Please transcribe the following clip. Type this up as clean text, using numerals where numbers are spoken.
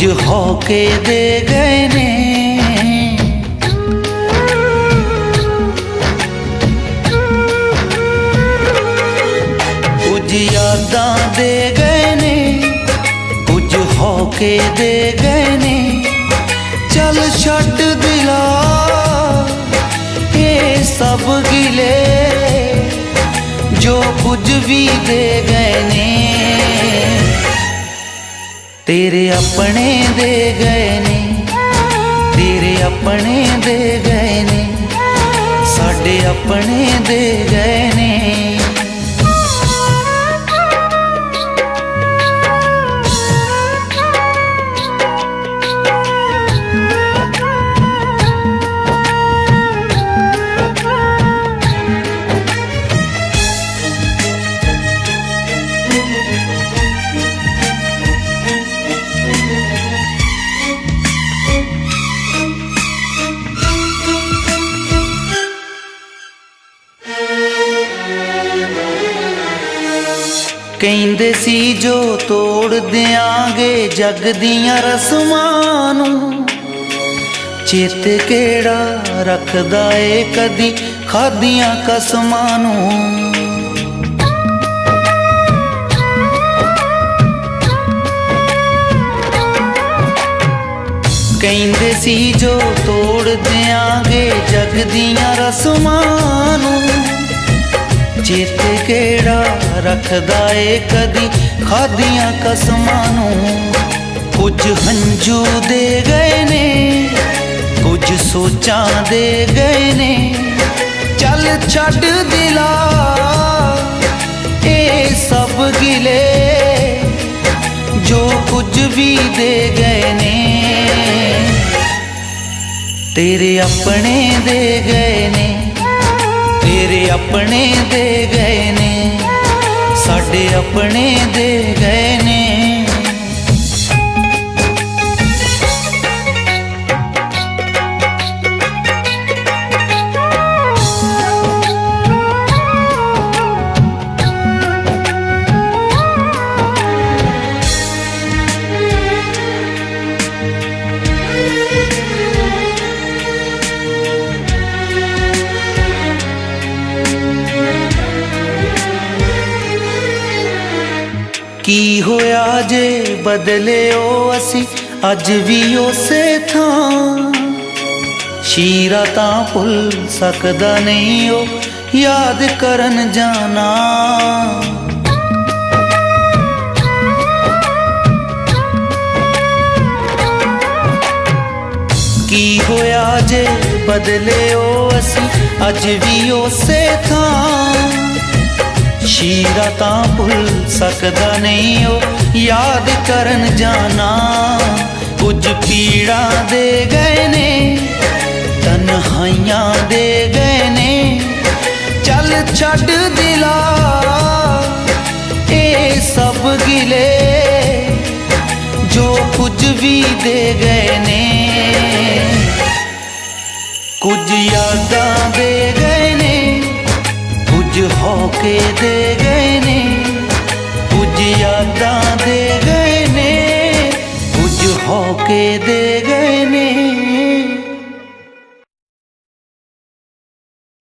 कुछ होके दे गए ने। कुछ यादां दे गए ने, कुछ होके दे गए ने। चल छड्ड दिला ये सब गिले, जो कुछ भी दे गए ने। तेरे अपने दे गए ने, तेरे अपने दे गए ने, साडे अपने दे गए ने। ਕਹਿੰਦੇ ਸੀ ਜੋ ਤੋੜ ਦਿਆਂਗੇ ਜਗ ਦੀਆਂ ਰਸਮਾਂ ਨੂੰ, ਚੇਤੇ ਕਿਹੜਾ ਰੱਖਦਾ ਏ ਕਦੀ ਖਾਧੀਆਂ ਕਸਮਾਂ ਨੂੰ। ਕਹਿੰਦੇ ਸੀ ਜੋ ਤੋੜ ਦਿਆਂਗੇ ਜਗ ਦੀਆਂ ਰਸਮਾਂ ਨੂੰ, चेते केड़ा रखदा ए कदी खादियां कसमां नूं। कुछ हंजू दे गए ने, कुछ सोचां दे गए ने। चल छड्ड दिला ए सब गिले, जो कुछ भी दे गए ने। तेरे अपने दे गए ने, तेरे अपने दे गए ने, साडे अपने दे गए ने। की होया जे बदले ओ असी अज भी उसे थां। शीरा तां भुल सकदा नहीं ओ याद करन जाना। की होया जे बदले ओ असी अज भी उसे थां। शीरा तां भुल सकदा नहीं ओ याद करन जाना। कुछ पीड़ा दे गए ने, तन्हाइयां दे गए ने। चल छड्ड दिला ए सब गिले, जो कुछ भी दे गए ने। कुछ यादां दे गए ने, कुछ होके दे गए ने। कुछ यादां दे गए ने, कुछ होके दे गए ने।